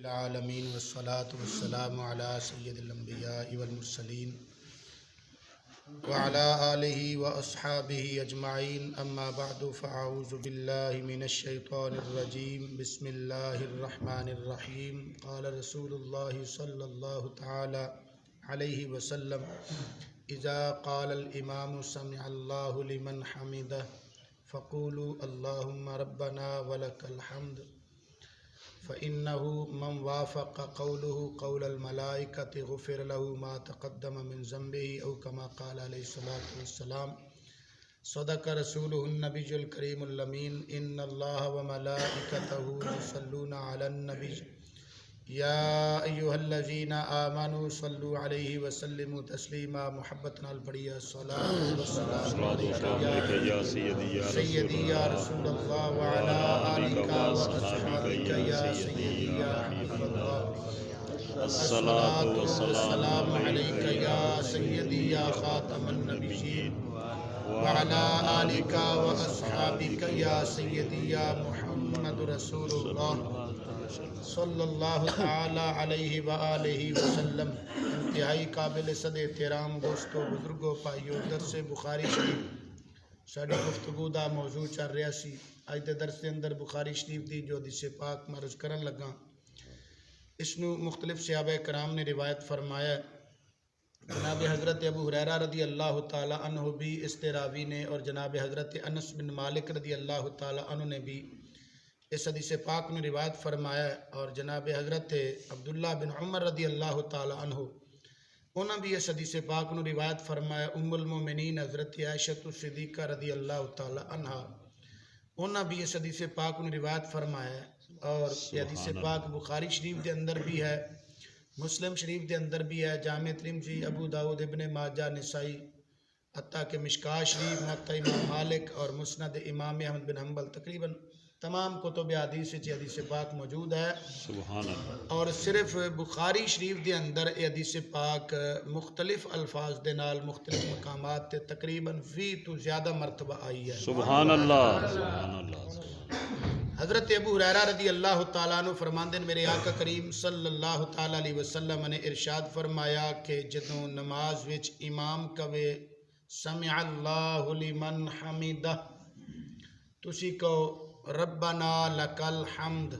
العالمین والصلاة والسلام علی سید الانبیاء والمرسلین وعلی آلہ واصحابہ اجمعین اما بعد فاعوذ باللہ من الشیطان الرجیم بسم اللہ الرحمن الرحیم قال رسول اللہ صلی اللہ تعالی علیہ وسلم اذا قال الامام سمع اللہ لمن حمدہ فقولوا اللہم ربنا ولک الحمد فإنه من وافق قوله قول الملائكة غفر له ما تقدم من ذنبه أو كما قال عليه الصلاة والسلام صدق رسوله النبي الكريم الأمين إن الله وملائكته يصلون على النبي يا أيها الذين آمنوا صلوا عليه وسلموا تسليما محبتنا البرية الصلاة والسلام عليك يا سيدي يا رسول الله وعلى آلك وأصحابك يا سيدي يا حبيب الله الصلاة والسلام عليك يا سيدي يا خاتم النبيين وعلى آلك وأصحابك يا سيدي يا محمد رسول الله صلی اللہ تعالی علیہ وآلہ وسلم۔ انتہائی قابل صد احترام دوستو بزرگو پائیو، درس بخاری شریف ساڑی گفتگو دا موضوع چل رہا سی۔ آج دے درس دے اندر بخاری شریف دی جو حدیث پاک مرز کرن لگا، اس نو مختلف صحابہ کرام نے روایت فرمایا ہے۔ جناب حضرت ابو ہریرہ رضی اللہ تعالی عنہ بھی اس راوی نے، اور جناب حضرت انس بن مالک رضی اللہ تعالی عنہ نے بھی اس حدیث پاک میں روایت فرمایا ہے، اور جناب حضرت عبداللہ بن عمر رضی اللہ تعالی عنہ انہوں بھی اس حدیث پاک میں روایت فرمایا۔ ام المومنین حضرت عائشہ صدیقہ رضی اللہ تعالی عنہ انہوں بھی اس حدیث پاک میں روایت فرمایا ہے، اور یہ حدیث پاک بخاری شریف دے اندر بھی ہے، مسلم شریف دے اندر بھی ہے، جامع ترمذی، ابو داؤد، ابن ماجہ، نسائی، حتیٰ کہ مشکاہ شریف، موطا امام مالک اور مسند امام احمد بن حنبل، تقریباً تمام کتب حدیث یہ حدیث پاک موجود ہے۔ سبحان اللہ۔ اور صرف بخاری شریف دے اندر یہ حدیث پاک مختلف الفاظ دے نال مختلف مقامات تے تقریباً 20 تو زیادہ مرتبہ آئی ہے۔ سبحان اللہ، سبحان اللہ۔ حضرت ابو ہریرہ رضی اللہ تعالیٰ عنہ فرماندے ہیں، میرے آقا کریم صلی اللہ تعالیٰ علیہ وسلم نے ارشاد فرمایا کہ جدوں نماز وچ امام کہے سمع اللہ لمن حمدہ، تسی کہو ربنا لک الحمد،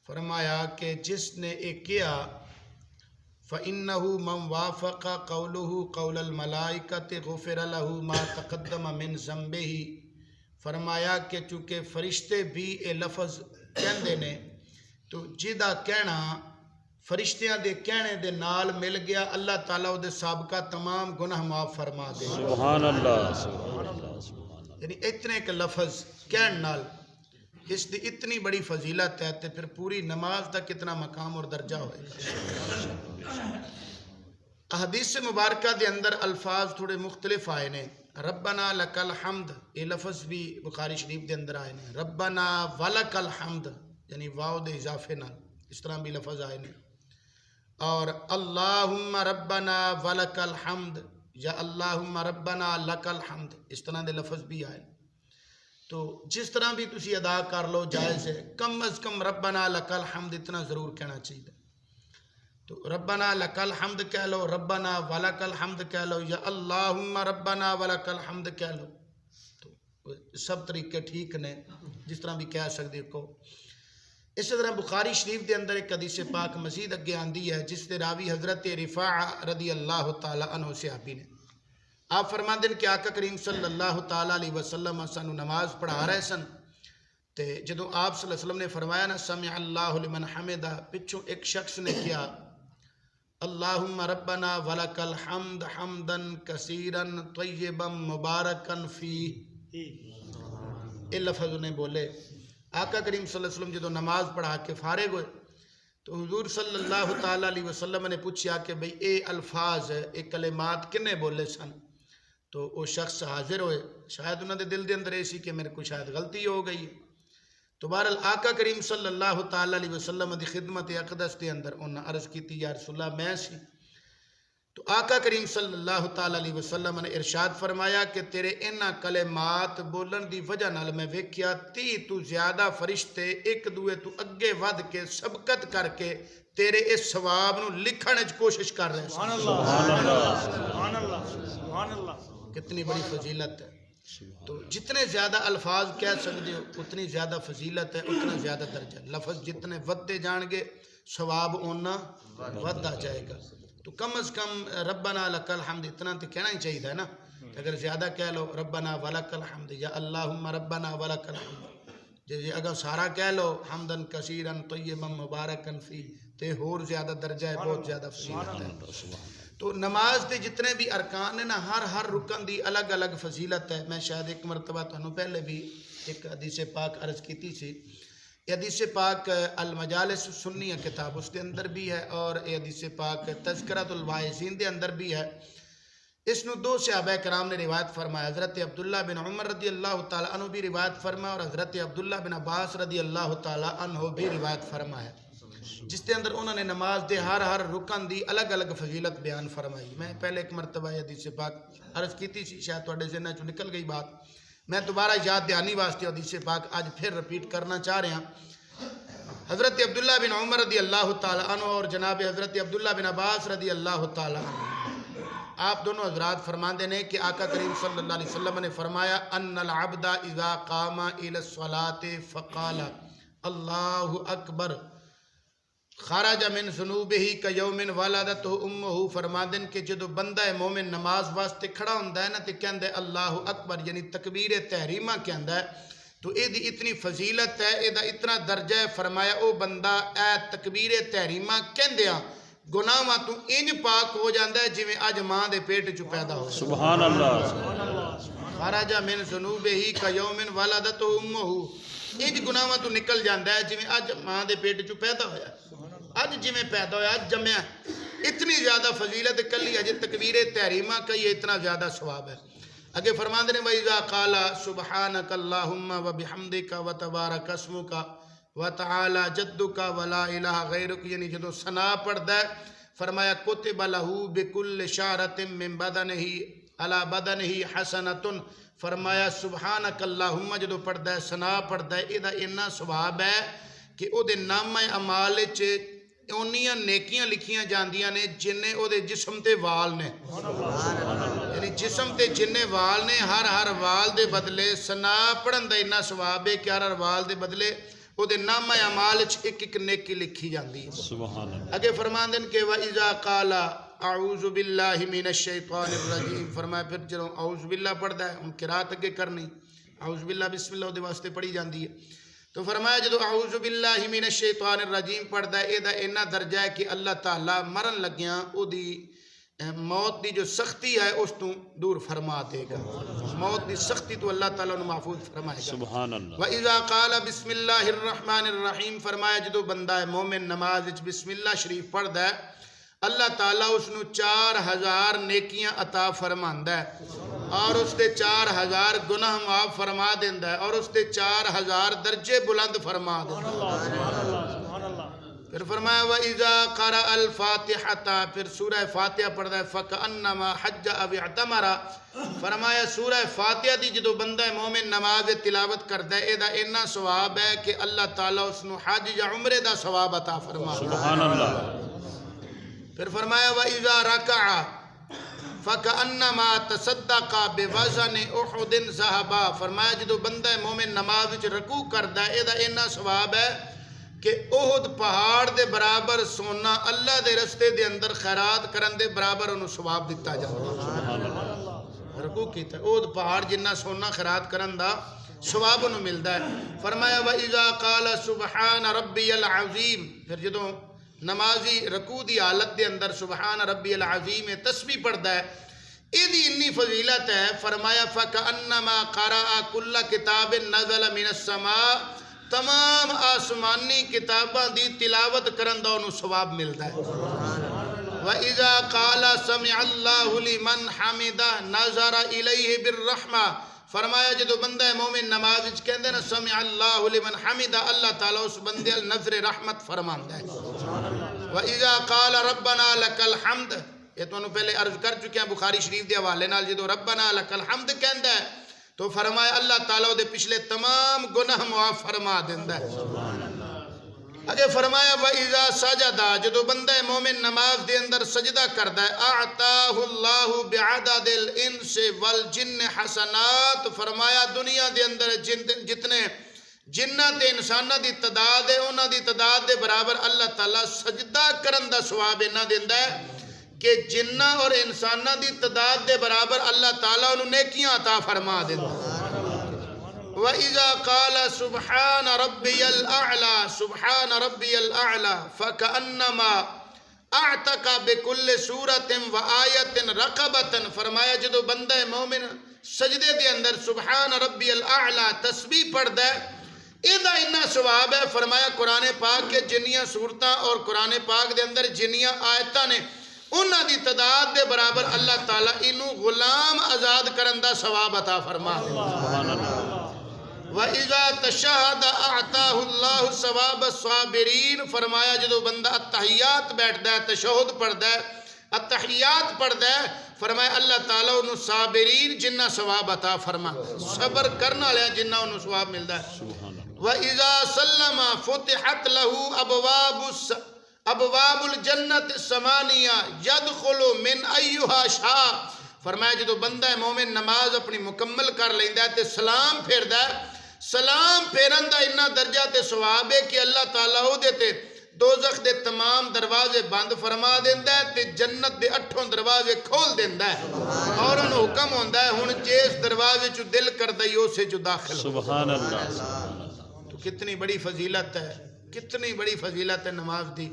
فرمایا کہ جس نے ایک کیا فَإِنَّهُ مَنْ وَافَقَ قَوْلُهُ قَوْلَ الْمَلَائِكَةِ غُفِرَ لَهُ مَا تَقَدَّمَ مِنْ ذَنْبِهِ، فرمایا کہ چونکہ فرشتے بھی اے لفظ کہندے نے، تو جیدہ کہنا فرشتیاں دے کہنے دے نال مل گیا، اللہ تعالیٰ دے سابقہ تمام گناہ معاف فرما دے۔ سبحان اللہ، سبحان اللہ، یعنی اتنے ایک لفظ کہن نال اس دی اتنی بڑی فضیلت ہے، تے پھر پوری نماز دا کتنا مقام اور درجہ ہوئے گا۔ حدیث مبارکہ دے اندر الفاظ تھوڑے مختلف آئے نے۔ ربنا لک الحمد، یہ لفظ بھی بخاری شریف دے اندر آئے نے۔ ربنا ولک الحمد، یعنی واو دے اضافے نال اس طرح بھی لفظ آئے نے۔ اور اللہم ربنا ولک الحمد یا اللہم ربنا لک الحمد، اس طرح دے لفظ بھی آئے۔ تو جس طرح بھی تسی ادا کر لو جائز ہے، کم از کم ربنا لک الحمد اتنا ضرور کہنا چاہیے۔ تو ربنا لک الحمد کہہ لو، ربنا ولک الحمد کہہ لو، یا اللہم ربنا ولک الحمد کہہ لو، تو سب طریقے ٹھیک نے، جس طرح بھی کہہ سکتے کو۔ اس طرح بخاری شریف دے اندر ایک حدیث پاک مزید اگے آندی ہے، جس دے راوی حضرت رفاعہ رضی اللہ تعالی عنہ صحابی نے۔ آپ فرماندے ہیں کہ آقا کریم صلی اللہ تعالیٰ علیہ وسلم سانو نماز پڑھا رہے سن، تے جدوں آپ صلی اللہ علیہ وسلم نے فرمایا نا سمع اللہ لمن حمدہ، پچھوں ایک شخص نے کیا اللہم ربنا ولک الحمد حمدا کثیرا طیبا مبارکا فیہ، یہ لفظ انہیں بولے۔ آقا کریم صلی اللہ علیہ وسلم جدوں نماز پڑھا کے فارغ ہوئے تو حضور صلی اللہ تعالیٰ علیہ وسلم نے پوچھا کہ بھئی اے الفاظ اے کلمات کنے بولے سن؟ تو وہ شخص حاضر ہوئے، شاید انہوں نے دل دے اندر ایسی کہ میرے کو شاید غلطی ہو گئی ہے۔ تو بہرحال آقا کریم صلی اللہ تعالیٰ علیہ وسلم دی خدمت اقدس دے اندر انہوں نے عرض کی تھی یا رسول اللہ میں سی، تو آقا کریم صلی اللہ تعالی علیہ وسلم نے ارشاد فرمایا کہ تیرے انہاں کلمات بولن دی وجہ نال میں ویکھیا 30 تو زیادہ فرشتے ایک دوے تو اگے ود کے سبقت کر کے تیرے اس ثواب نو لکھن وچ کوشش کر رہے ہیں۔ سبحان اللہ سبحان اللہ سبحان اللہ، کتنی بڑی فضیلت ہے۔ تو جتنے زیادہ الفاظ کہہ سکتے ہو اتنی زیادہ فضیلت ہے، اتنا زیادہ درجہ، لفظ جتنے ودتے جان گے ثواب اونا ودہ جائے گا۔ تو کم از کم ربنا لک الحمد اتنا تو کہنا ہی چاہیے ہے نا۔ اگر زیادہ کہہ لو ربنا ولک الحمد یا اللہم ربنا ولک الحمد، جیسے اگر سارا کہہ لو حمدن کثیرن طیبا مبارکن فی، تے ہور زیادہ درجہ ہے، بہت زیادہ فضیلت ہے۔ تو نماز دے جتنے بھی ارکان ہیں نا، ہر رکن دی الگ الگ فضیلت ہے۔ میں شاید ایک مرتبہ تمہیں پہلے بھی ایک حدیث پاک عرض کیتی سی، یہ حدیث پاک المجالس سنیہ کتاب اس کے اندر بھی ہے، اور یہ حدیث پاک تذکرۃ الواعظین دے اندر بھی ہے۔ اس نو دو صحابہ کرام نے روایت فرمایا، حضرت عبداللہ بن عمر رضی اللہ تعالیٰ عنہ بھی روایت فرمایا، اور حضرت عبداللہ بن عباس رضی اللہ تعالیٰ عنہ بھی روایت فرمایا، جس کے اندر انہوں نے نماز دے ہر رکن دی الگ الگ فضیلت بیان فرمائی۔ میں پہلے ایک مرتبہ یہ حدیث پاک عرض کیتی سی، شاید تواڈے ذہن چوں نکل گئی بات، میں دوبارہ یاد دہانی واسطے حدیث پاک آج پھر رپیٹ کرنا چاہ رہا ہوں۔ حضرت عبداللہ بن عمر رضی اللہ تعالیٰ عنہ اور جناب حضرت عبداللہ بن عباس رضی اللہ تعالیٰ عنہ، آپ دونوں حضرات فرماندے نے کہ آقا کریم صلی اللہ علیہ وسلم نے فرمایا ان العبد اذا قام الى الصلاة فقال اللہ اکبر خرج من ذنوبہ کیوم ولدتہ امہ، فرماندن کہ جدو بندہ مومن نماز واسطے کھڑا ہوندا ہے نا تے کہندا ہے اللہ اکبر، یعنی تکبیر تحریمہ کہندا ہے، تو اے دی اتنی فضیلت ہے، اے دا اتنا درجہ ہے، فرمایا او بندہ اے تکبیر تحریمہ کہندیاں گناہاں تو انج پاک ہو جاندا ہے جویں اج ماں دے پیٹ چ پیدا ہو۔ سبحان اللہ، خرج من ذنوبہ کیوم ولدتہ امہ، انج گناہاں تو نکل جاندا ہے جویں اج ماں دے پیٹ چ پیدا ہویا، اج جویں پیدا ہویا اج جمیا، اتنی زیادہ فضیلت کلی اج تکبیر تحریمہ کا یہ اتنا زیادہ ثواب ہے۔ اگے فرماندے نے وَإِذَا قَالَ سُبْحَانَكَ اللَّهُمَّ وَبِحَمْدِكَ وَتَبَارَكَ اسْمُكَ وَتَعَالَى جَدُّكَ وَلَا إِلَهَ غَيْرُكَ، یعنی جدو ثنا پڑھدا ہے فرمایا كُتِبَ لَهُ بِكُلِّ شَعْرَةٍ مِّن بَدَنِهِ عَلَى بَدَنِهِ حَسَنَةٌ، فرمایا سبحانک اللہم جدو پڑھدا ہے ثنا پڑھدا ہے، ادا اتنا ثواب ہے کہ او دے نامہ اعمال وچ اونیاں نیکیاں لکھیاں جاندیاں نے جنہیں او دے جسم تے وال نے، یعنی جسم تے جنہیں وال نے، ہر وال دے بدلے ثنا پڑھن دا اتنا ثواب ہے کہ ہر وال دے بدلے او دے نامہ اعمال وچ ایک نیکی لکھی جاندی ہے۔ سبحان اللہ۔ اگے فرماندن کہ وَإِذَا قَالَ اعوذ باللہ من الشیطان الرجیم، فرمایا پھر جدوں اعوذ باللہ پڑھدا ہے ان قرات اگے کرنی، اعوذ باللہ بسم اللہ دے واسطے پڑھی جاندی ہے، تو فرمایا جدو اعوذ باللہ من الشیطان الرجیم پڑھدا ہے، ادا اتنا درجہ ہے کہ اللہ تعالیٰ مرن لگیاں او دی موت دی جو سختی ہے اس تو دور فرما دے گا، موت دی سختی تو اللہ تعالیٰ نے محفوظ فرمائے گا۔ سبحان اللہ۔ وَإِذَا قَالَ بِسْمِ اللَّهِ الرَّحْمَنِ الرَّحِيمِ، فرمایا جدو بندہ ہے مومن نماز وچ بسم اللہ شریف پڑھدا ہے، اللہ تعالیٰ اس نو 4000 نیکیاں عطا فرماندا ہے، اور اس دے 4000 گناہ معاف فرما دیندا ہے، اور اس دے 4000 درجے بلند فرما دیندا ہے۔ پھر فرمایا وَإِذَا قَرَأَ الْفَاتِحَةَ، پھر سورہ فاتحہ پڑھدا ہے فَكَأَنَّمَا حَجَّ أَوِ اعْتَمَرَ، فرمایا سورہ فاتحہ دی جدو بندہ مومن نماز تلاوت کردا ہے، ادا اتنا ثواب ہے کہ اللہ تعالیٰ اس نو حج یا عمرے دا ثواب عطا فرما۔ سبحان اللہ۔ پھر فرمایا وَإِذَا رَكَعَ فَكَأَنَّمَا تَصَدَّقَ بِوَزْنِ أُحُدٍ ذَهَبًا، فرمایا جدو بندہ مومن نماز وچ رکوع کردا ہے، ادا اتنا ثواب ہے کہ احد پہاڑ دے برابر سونا اللہ دے رستے دے اندر خیرات کرن دے برابر انہوں ثواب دیتا جاتا ہے۔ رکوع کیتا ہے، احد پہاڑ جنہ سونا خیرات کرن دا ثواب انہوں ملدا ہے۔ فرمایا وَإِذَا قَالَ سُبْحَانَ رَبِّيَ الْعَظِيمِ، پھر جدوں نمازی رکوع دی حالت دے اندر سبحان ربی العظیم تسبیح پڑھدا ہے، ایدی انی فضیلت ہے، فرمایا فَكَأَنَّمَا قَرَأَ كُلَّ كِتَابٍ نَزَلَ مِنَ السَّمَاءِ، تمام آسمانی کتاباں دی تلاوت کرن دا انہوں ثواب ملدا ہے۔ وَإِذَا قَالَ سَمِعَ اللَّهُ لِمَنْ حَمِدَهُ نَظَرَ إِلَيْهِ بِالرَّحْمَةِ، فرمایا جدو بندہ مومن نماز وچ کہندے نا سمع اللہ لمن حمدہ، اللہ تعالیٰ اس بندے نظر رحمت فرماندا ہے۔ وَإِذَا قَالَ رَبَّنَا لَكَ الْحَمْدُ، یہ تو انہوں پہلے عرض کر چکے ہیں بخاری شریف دے حوالے نال جدو ربنا لک الحمد کہندا ہے تو فرمایا اللہ تعالیٰ دے پچھلے تمام گناہ معاف فرما دیندا ہے۔ اگے فرمایا وَإِذَا سَجَدَ جدو بندہ مومن نماز دے اندر سجدہ کردا ہے اعطاہ اللہ بعدد الانس والجن حسنات، فرمایا دنیا دے اندر جتنے جنات انسانہ دی تعداد ہے انہاں دی تعداد دے برابر اللہ تعالیٰ سجدہ کرن دا ثواب انہاں دیندا ہے کہ جنہ اور انسانہ دی تعداد دے برابر اللہ تعالیٰ انہوں نیکیاں عطا فرما دیندا ہے۔ وَإِذَا قَالَ سُبْحَانَ رَبِّيَ الْأَعْلَى سُبْحَانَ رَبِّيَ الْأَعْلَى فَكَأَنَّمَا اعتقى بِكُلِّ سُورَةٍ وَآيَةٍ رَقَبَةً، فرمایا جدو بندہ مومن سجدے دے اندر سبحان ربی الأعلیٰ تسبیح پڑھ دے ایدہ انہا ثواب ہے، فرمایا قرآن پاک کے جنیاں صورتاں اور قرآن پاک دے اندر جنیاں آیتاں نے انہاں دی تعداد دے برابر اللہ تعالیٰ انہوں غلام آزاد کرندہ ثواب عطا فرما دے۔ وَإِذَا تَشَهَدَ أَعْطَاهُ اللَّهُ ثَوَابَ الصَّابِرِينَ، فرمایا جدو بندہ التحیات بیٹھ دے تشہد پڑھ دے التحیات پڑھ دے فرمایا اللہ تعالیٰ انہوں صابرین جنہ ثواب عطا فرما، صبر کرنا لیا جنہ انہوں ثواب ملدا ہے۔ وَإِذَا سَلَّمَ فُتِحَتْ لَهُ ابواب الجنت الثمانیہ یدخل من ایہا شاء، فرمایا جدو بندہ مومن نماز اپنی مکمل کر لیندہ ہے تے سلام پھیر دے، سلام پھیرندہ انہا درجہ تے ثواب ہے کہ اللہ تعالیٰ ہو دیتے دوزخ دے تمام دروازے بند فرما دیندہ ہے تے جنت دے 8 دروازے کھول دیندہ ہے، اور انہوں حکم ہوندہ ہے ہن جیس دروازے چو دل کر دیو سے جو داخل ہو۔ سبحان اللہ، تو کتنی بڑی فضیلت ہے، کتنی بڑی فضیلت ہے نماز دی۔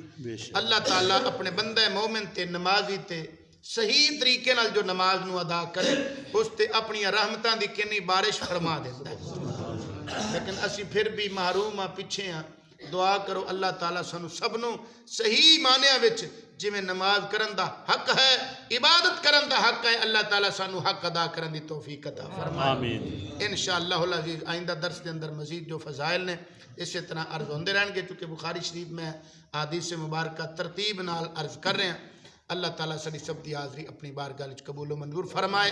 اللہ تعالیٰ اپنے بندہ مومن تے نمازی تے صحیح طریقے نال جو نماز نو ادا کرے اس تے اپنی رحمتاں دی کنی بارش فرما دیتا ہے، لیکن اسی پھر بھی محروم ہاں پیچھے ہاں۔ دعا کرو اللہ تعالیٰ سانو سبنوں صحیح معنیٰ وچ جی میں نماز کرن دا حق ہے عبادت کرن دا حق ہے اللہ تعالیٰ سانو حق ادا کرن دی توفیق عطا فرمائے۔ آمین۔ انشاءاللہ العزیز آئندہ درس کے اندر مزید جو فضائل نے اسی طرح عرض ہوندے رہن گے، چونکہ بخاری شریف میں حدیث مبارکہ ترتیب نال عرض کر رہے ہیں۔ اللہ تعالیٰ ساری سب دی حاضری اپنی بارگاہ وچ قبول و منظور فرمائے۔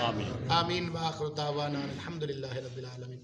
آمین۔ وآخر دعوانا الحمدللہ رب العالمین۔